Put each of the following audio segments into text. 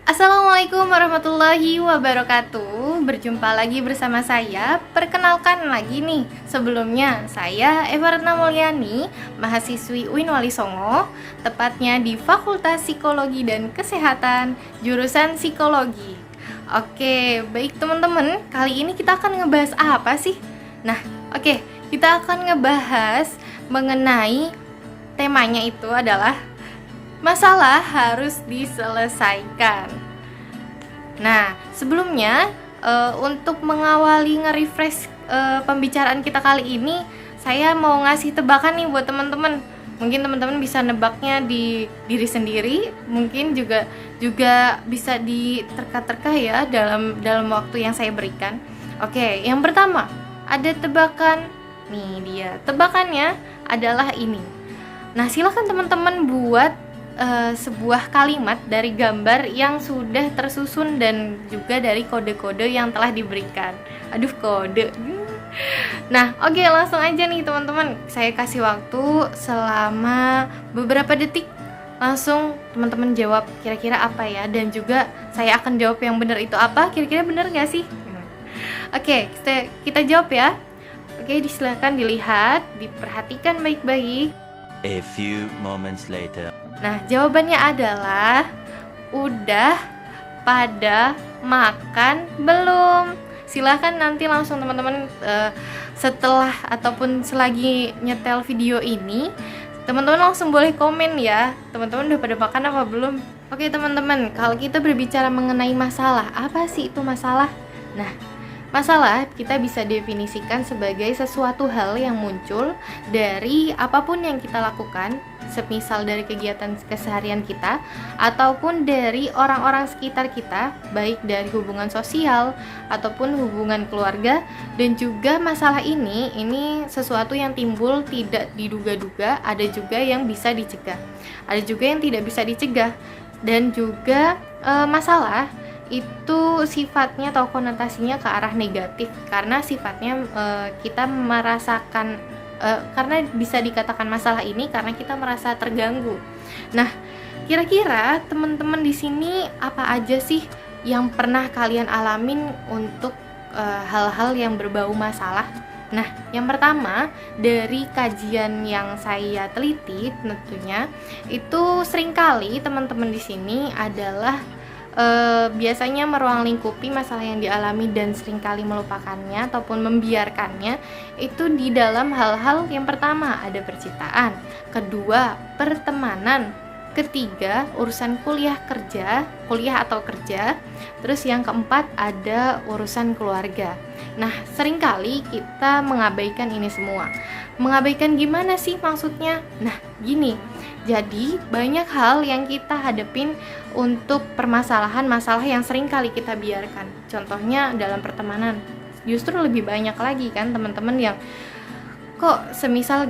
Assalamualaikum warahmatullahi wabarakatuh. Berjumpa lagi bersama saya. Perkenalkan lagi nih, sebelumnya saya Eva Retna Mulyani, mahasiswi UIN Wali Songo, tepatnya di Fakultas Psikologi dan Kesehatan, jurusan Psikologi. Oke, baik teman-teman, kali ini kita akan ngebahas apa sih? Nah, kita akan ngebahas mengenai temanya itu adalah masalah harus diselesaikan. Nah, sebelumnya untuk mengawali nge-refresh pembicaraan kita kali ini, saya mau ngasih tebakan nih buat teman-teman. Mungkin teman-teman bisa nebaknya di diri sendiri, mungkin juga bisa diterka-terka ya dalam waktu yang saya berikan. Oke, yang pertama, ada tebakan. Nih dia. Tebakannya adalah ini. Nah, silakan teman-teman buat sebuah kalimat dari gambar yang sudah tersusun dan juga dari kode-kode yang telah diberikan. Aduh, kode. Nah, langsung aja nih teman-teman. Saya kasih waktu selama beberapa detik. Langsung teman-teman jawab kira-kira apa ya, dan juga saya akan jawab yang benar itu apa. Kira-kira benar gak sih? Kita jawab ya. Silakan dilihat, diperhatikan baik-baik. A few moments later. Nah, jawabannya adalah udah pada makan belum? Silahkan nanti langsung teman-teman setelah ataupun selagi nyetel video ini, teman-teman langsung boleh komen ya. Teman-teman udah pada makan apa belum? Oke teman-teman, kalau kita berbicara mengenai masalah, apa sih itu masalah? Nah, masalah kita bisa definisikan sebagai sesuatu hal yang muncul dari apapun yang kita lakukan, semisal dari kegiatan keseharian kita ataupun dari orang-orang sekitar kita, baik dari hubungan sosial ataupun hubungan keluarga. Dan juga masalah ini sesuatu yang timbul tidak diduga-duga, ada juga yang bisa dicegah, ada juga yang tidak bisa dicegah. Dan juga masalah itu sifatnya atau konotasinya ke arah negatif, karena sifatnya kita merasakan karena bisa dikatakan masalah ini karena kita merasa terganggu. Nah, kira-kira teman-teman di sini apa aja sih yang pernah kalian alamin untuk hal-hal yang berbau masalah? Nah, yang pertama, dari kajian yang saya teliti tentunya itu seringkali teman-teman di sini adalah biasanya meruang lingkupi masalah yang dialami dan seringkali melupakannya ataupun membiarkannya itu di dalam hal-hal yang pertama ada percintaan, kedua pertemanan, ketiga urusan kuliah atau kerja, terus yang keempat ada urusan keluarga. Nah, seringkali kita mengabaikan ini semua. Mengabaikan gimana sih maksudnya? Nah, gini. Jadi, banyak hal yang kita hadapin untuk masalah yang sering kali kita biarkan. Contohnya dalam pertemanan. Justru lebih banyak lagi kan teman-teman yang semisal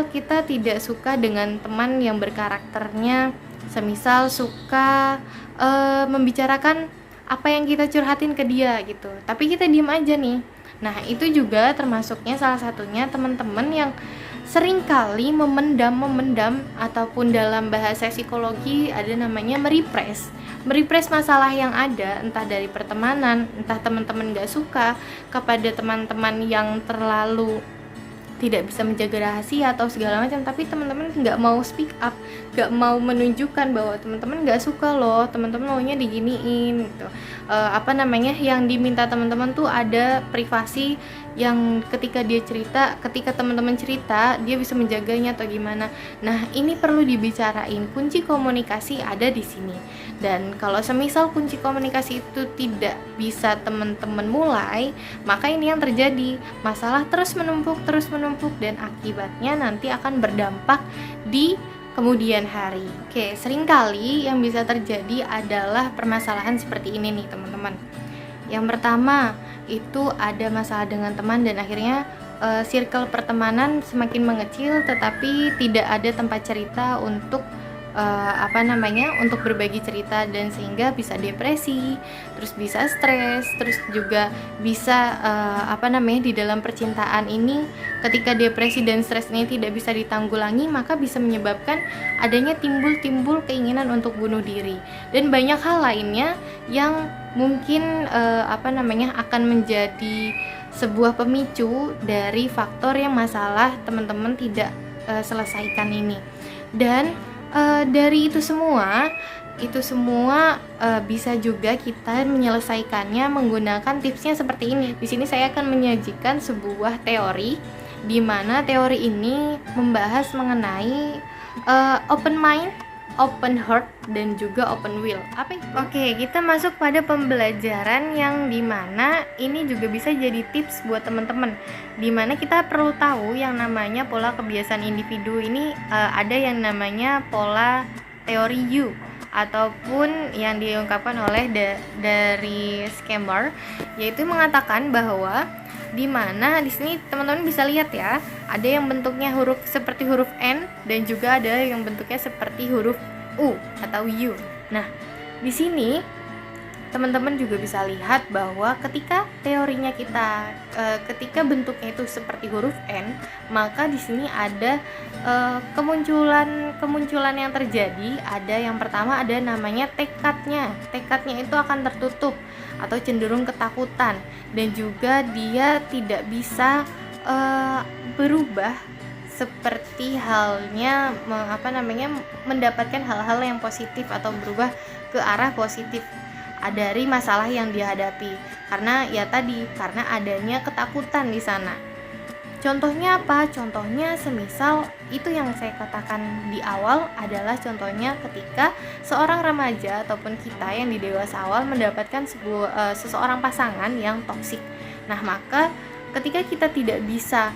kita tidak suka dengan teman yang berkarakternya semisal suka membicarakan apa yang kita curhatin ke dia gitu. Tapi kita diem aja nih. Nah, itu juga termasuknya salah satunya teman-teman yang seringkali memendam ataupun dalam bahasa psikologi ada namanya merepress masalah yang ada, entah dari pertemanan, entah teman-teman gak suka kepada teman-teman yang terlalu tidak bisa menjaga rahasia atau segala macam, tapi teman-teman nggak mau speak up, nggak mau menunjukkan bahwa teman-teman nggak suka loh, teman-teman maunya diginiin gitu. Yang diminta teman-teman tuh ada privasi yang ketika teman-teman cerita dia bisa menjaganya atau gimana. Nah, ini perlu dibicarain. Kunci komunikasi ada di sini. Dan kalau semisal kunci komunikasi itu tidak bisa teman-teman mulai, maka ini yang terjadi, masalah terus menumpuk dan akibatnya nanti akan berdampak di kemudian hari. Seringkali yang bisa terjadi adalah permasalahan seperti ini nih teman-teman. Yang pertama itu ada masalah dengan teman dan akhirnya circle pertemanan semakin mengecil, tetapi tidak ada tempat cerita untuk untuk berbagi cerita, dan sehingga bisa depresi, terus bisa stres, terus juga bisa di dalam percintaan ini ketika depresi dan stres ini tidak bisa ditanggulangi, maka bisa menyebabkan adanya timbul keinginan untuk bunuh diri dan banyak hal lainnya yang mungkin akan menjadi sebuah pemicu dari faktor yang masalah teman-teman tidak selesaikan ini. Dan dari itu semua bisa juga kita menyelesaikannya menggunakan tipsnya seperti ini. Di sini saya akan menyajikan sebuah teori di mana teori ini membahas mengenai open mind, open heart, dan juga open will. Apa itu? Oke, kita masuk pada pembelajaran yang dimana ini juga bisa jadi tips buat teman-teman, dimana kita perlu tahu yang namanya pola kebiasaan individu ini. Ada yang namanya pola teori U, ataupun yang diungkapkan oleh dari Schemmer, yaitu mengatakan bahwa dimana di sini teman-teman bisa lihat ya, ada yang bentuknya huruf seperti huruf N dan juga ada yang bentuknya seperti huruf U atau U. Nah, di sini teman-teman juga bisa lihat bahwa ketika teorinya ketika bentuknya itu seperti huruf N, maka di sini ada kemunculan yang terjadi. Ada yang pertama, ada namanya tekadnya itu akan tertutup atau cenderung ketakutan, dan juga dia tidak bisa berubah seperti halnya mendapatkan hal-hal yang positif atau berubah ke arah positif dari masalah yang dihadapi, karena adanya ketakutan di sana. Contohnya apa? Contohnya semisal itu yang saya katakan di awal adalah contohnya ketika seorang remaja ataupun kita yang di dewasa awal mendapatkan seseorang pasangan yang toksik. Nah, maka ketika kita tidak bisa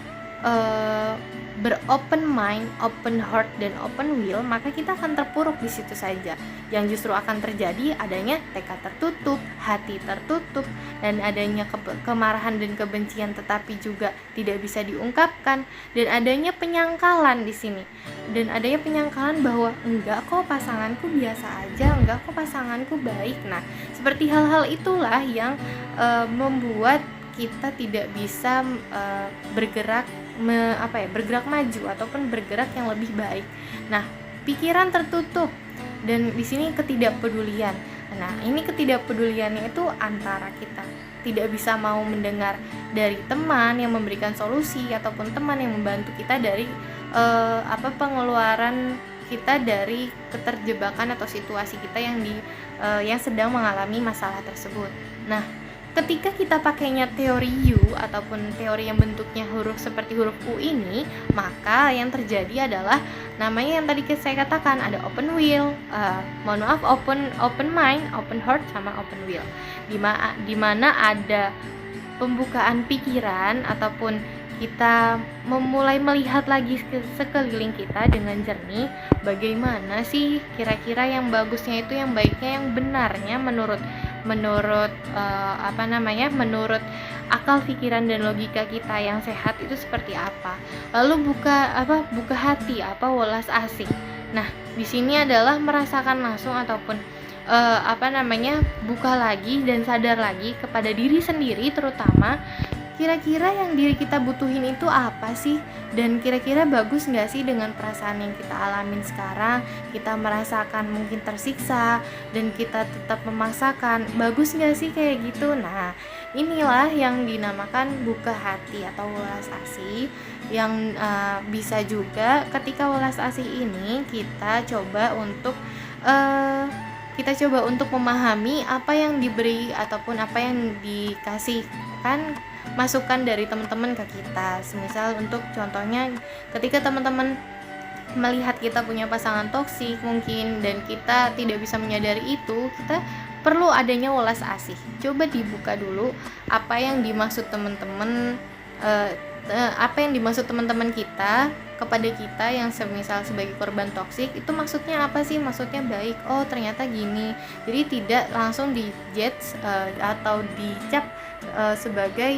beropen mind, open heart, dan open will, maka kita akan terpuruk di situ saja. Yang justru akan terjadi adanya tekad tertutup, hati tertutup, dan adanya kemarahan dan kebencian tetapi juga tidak bisa diungkapkan, dan adanya penyangkalan di sini. Dan adanya penyangkalan bahwa enggak kok pasanganku biasa aja, enggak kok pasanganku baik. Nah, seperti hal-hal itulah yang membuat kita tidak bisa bergerak maju ataupun bergerak yang lebih baik. Nah, pikiran tertutup dan di sini ketidakpedulian. Nah, ini ketidakpeduliannya itu antara kita tidak bisa mau mendengar dari teman yang memberikan solusi ataupun teman yang membantu kita dari pengeluaran kita dari keterjebakan atau situasi kita yang sedang mengalami masalah tersebut. Nah, ketika kita pakainya teori U ataupun teori yang bentuknya huruf seperti huruf U ini, maka yang terjadi adalah namanya yang tadi saya katakan, ada open will, open mind, open heart, sama open will. Di mana ada pembukaan pikiran ataupun kita memulai melihat lagi sekeliling kita dengan jernih, bagaimana sih kira-kira yang bagusnya itu, yang baiknya, yang benarnya menurut akal pikiran dan logika kita yang sehat itu seperti apa. Lalu buka hati, welas asih. Nah, di sini adalah merasakan langsung ataupun buka lagi dan sadar lagi kepada diri sendiri, terutama kira-kira yang diri kita butuhin itu apa sih, dan kira-kira bagus nggak sih dengan perasaan yang kita alamin sekarang. Kita merasakan mungkin tersiksa dan kita tetap memaksakan, bagus nggak sih kayak gitu. Nah, inilah yang dinamakan buka hati atau welas asih, yang bisa juga ketika welas asih ini kita coba untuk memahami apa yang diberi ataupun apa yang dikasihkan masukan dari teman-teman ke kita. Semisal untuk contohnya ketika teman-teman melihat kita punya pasangan toksik mungkin dan kita tidak bisa menyadari itu, kita perlu adanya welas asih. Coba dibuka dulu apa yang dimaksud teman-teman kita kepada kita yang semisal sebagai korban toksik itu maksudnya apa sih? Maksudnya baik. Oh, ternyata gini. Jadi tidak langsung dijudge atau dicap sebagai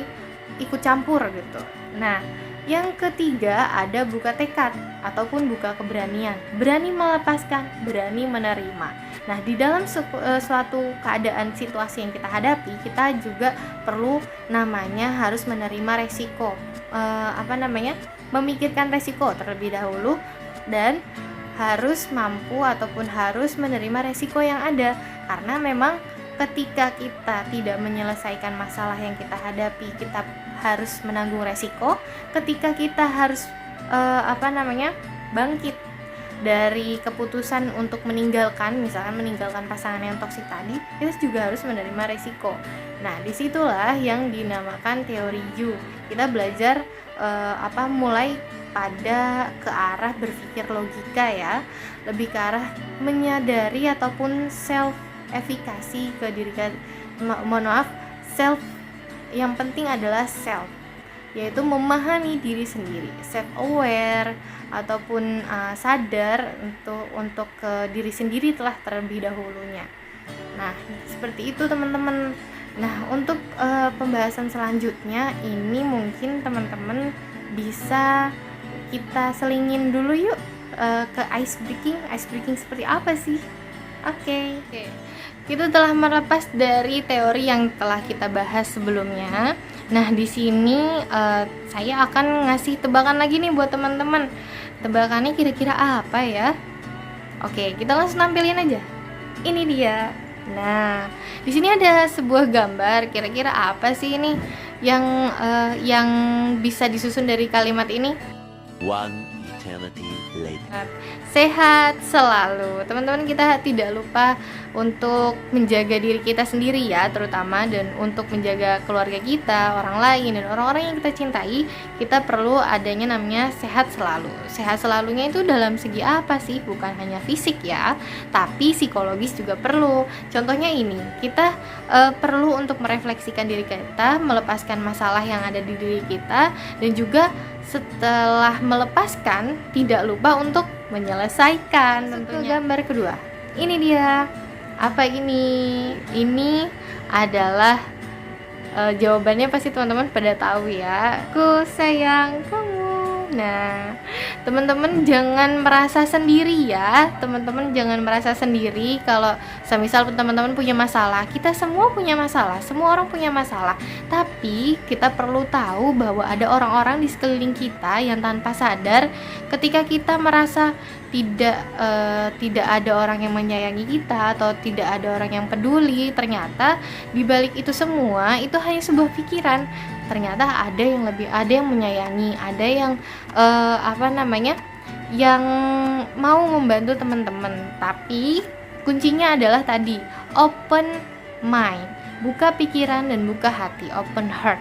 ikut campur gitu. Nah, Yang ketiga ada buka tekad ataupun buka keberanian, berani melepaskan, berani menerima. Nah, di dalam suatu keadaan situasi yang kita hadapi, kita juga perlu namanya harus menerima resiko, memikirkan resiko terlebih dahulu, dan harus mampu ataupun harus menerima resiko yang ada, karena memang ketika kita tidak menyelesaikan masalah yang kita hadapi, kita harus menanggung resiko. Ketika kita harus bangkit dari keputusan untuk meninggalkan, misalkan meninggalkan pasangan yang toksik tadi, kita juga harus menerima resiko. Nah, disitulah yang dinamakan teori U. Kita belajar mulai pada ke arah berpikir logika ya, lebih ke arah menyadari ataupun self efikasi ke diri kita. Self, yang penting adalah self, yaitu memahami diri sendiri, self aware ataupun sadar untuk ke diri sendiri telah terlebih dahulunya. Nah, seperti itu teman-teman. Nah, untuk pembahasan selanjutnya ini mungkin teman-teman bisa kita selingin dulu yuk ke ice breaking seperti apa sih? Oke. Kita telah melepas dari teori yang telah kita bahas sebelumnya. Nah, di sini saya akan ngasih tebakan lagi nih buat teman-teman. Tebakannya kira-kira apa ya? Oke, kita langsung nampilin aja. Ini dia. Nah, di sini ada sebuah gambar. Kira-kira apa sih ini yang bisa disusun dari kalimat ini? One eternity later. Sehat selalu. Teman-teman, kita tidak lupa untuk menjaga diri kita sendiri ya, terutama, dan untuk menjaga keluarga kita, orang lain, dan orang-orang yang kita cintai. Kita perlu adanya namanya sehat selalu. Sehat selalunya itu dalam segi apa sih? Bukan hanya fisik ya, tapi psikologis juga perlu. Contohnya ini, kita perlu untuk merefleksikan diri kita, melepaskan masalah yang ada di diri kita, dan juga setelah melepaskan tidak lupa untuk menyelesaikan. Tentunya gambar kedua, ini dia. Apa ini? Ini adalah jawabannya pasti teman-teman pada tahu ya. Aku sayang kamu. Nah, teman-teman jangan merasa sendiri ya. Teman-teman jangan merasa sendiri kalau semisal teman-teman punya masalah. Kita semua punya masalah, semua orang punya masalah. Tapi kita perlu tahu bahwa ada orang-orang di sekeliling kita yang tanpa sadar, ketika kita merasa tidak ada orang yang menyayangi kita atau tidak ada orang yang peduli, ternyata di balik itu semua itu hanya sebuah pikiran. Ternyata ada yang menyayangi, ada yang yang mau membantu teman-teman. Tapi kuncinya adalah tadi, open mind, buka pikiran dan buka hati, open heart.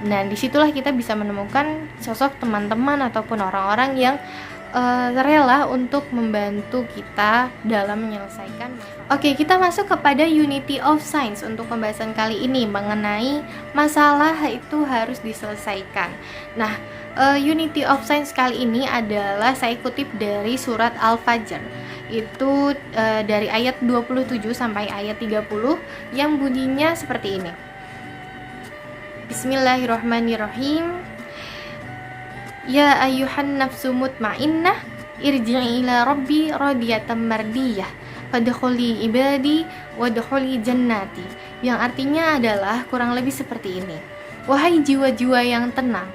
Nah, disitulah kita bisa menemukan sosok teman-teman ataupun orang-orang yang rela untuk membantu kita dalam menyelesaikan masalah. Oke, kita masuk kepada Unity of Science untuk pembahasan kali ini mengenai masalah itu harus diselesaikan. Nah, Unity of Science kali ini adalah saya kutip dari surat Al-Fajr. Itu dari ayat 27 sampai ayat 30 yang bunyinya seperti ini. Bismillahirrahmanirrahim. Ya ayyuhan nafsu mutmainnah irji'i ila rabbi radiyatan mardiyah fadkhuli ibadi wadkhuli jannati. Yang artinya adalah kurang lebih seperti ini. Wahai jiwa-jiwa yang tenang.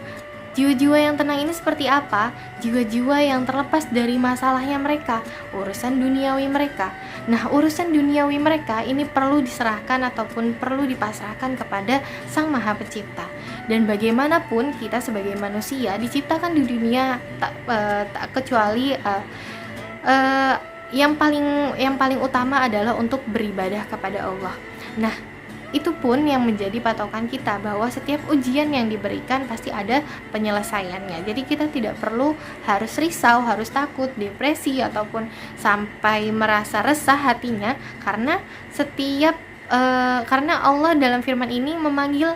Jiwa-jiwa yang tenang ini seperti apa? Jiwa-jiwa yang terlepas dari masalahnya mereka, urusan duniawi mereka. Nah, urusan duniawi mereka ini perlu diserahkan ataupun perlu dipasrahkan kepada Sang Maha Pencipta. Dan bagaimanapun kita sebagai manusia diciptakan di dunia tak kecuali yang paling utama adalah untuk beribadah kepada Allah. Nah, itu pun yang menjadi patokan kita, bahwa setiap ujian yang diberikan pasti ada penyelesaiannya. Jadi kita tidak perlu harus risau, harus takut, depresi, ataupun sampai merasa resah hatinya, karena karena Allah dalam firman ini memanggil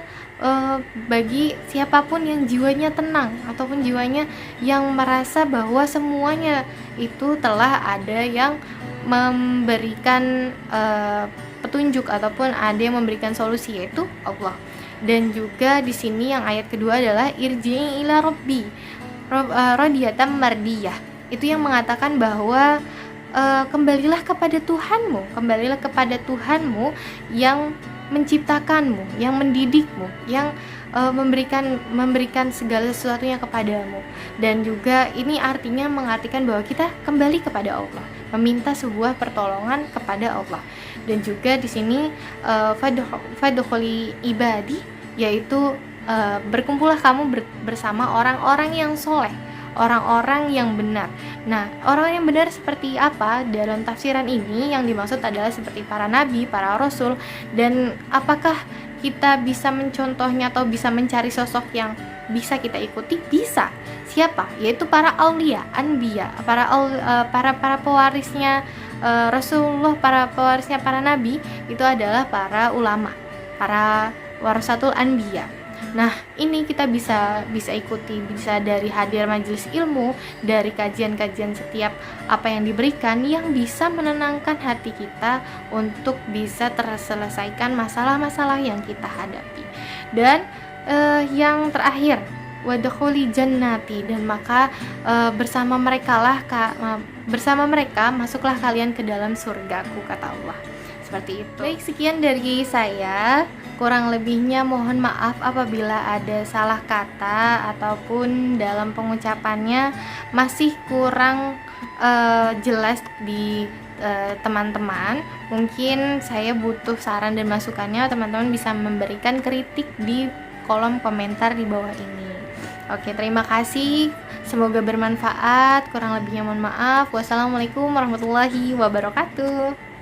bagi siapapun yang jiwanya tenang ataupun jiwanya yang merasa bahwa semuanya itu telah ada yang memberikan petunjuk ataupun ada yang memberikan solusi, yaitu Allah. Dan juga di sini yang ayat kedua adalah irji'i ila rabbi radiyatan mardiyah. Itu yang mengatakan bahwa kembalilah kepada Tuhanmu, kembalilah kepada Tuhanmu yang menciptakanmu, yang mendidikmu, yang memberikan segala sesuatunya kepadamu. Dan juga ini artinya mengartikan bahwa kita kembali kepada Allah, meminta sebuah pertolongan kepada Allah. Dan juga di sini fadkhuli ibadi, yaitu berkumpullah kamu bersama orang-orang yang soleh, orang-orang yang benar. Nah, orang yang benar seperti apa? Dalam tafsiran ini yang dimaksud adalah seperti para nabi, para rasul. Dan apakah kita bisa mencontohnya atau bisa mencari sosok yang bisa kita ikuti? Bisa. Siapa? Yaitu para aulia, anbiya, para pewarisnya Rasulullah, para pewarisnya para nabi itu adalah para ulama, para warasatul anbiya. Nah, ini kita bisa ikuti, bisa dari hadir majelis ilmu, dari kajian-kajian setiap apa yang diberikan, yang bisa menenangkan hati kita untuk bisa terselesaikan masalah-masalah yang kita hadapi. Dan yang terakhir, wadkhuli jannati, dan maka bersama mereka masuklah kalian ke dalam surgaku, kata Allah. Seperti itu. Baik, sekian dari saya. Kurang lebihnya mohon maaf apabila ada salah kata ataupun dalam pengucapannya masih kurang jelas di teman-teman. Mungkin saya butuh saran dan masukannya, teman-teman bisa memberikan kritik di kolom komentar di bawah ini. Oke, terima kasih. Semoga bermanfaat. Kurang lebihnya mohon maaf. Wassalamualaikum warahmatullahi wabarakatuh.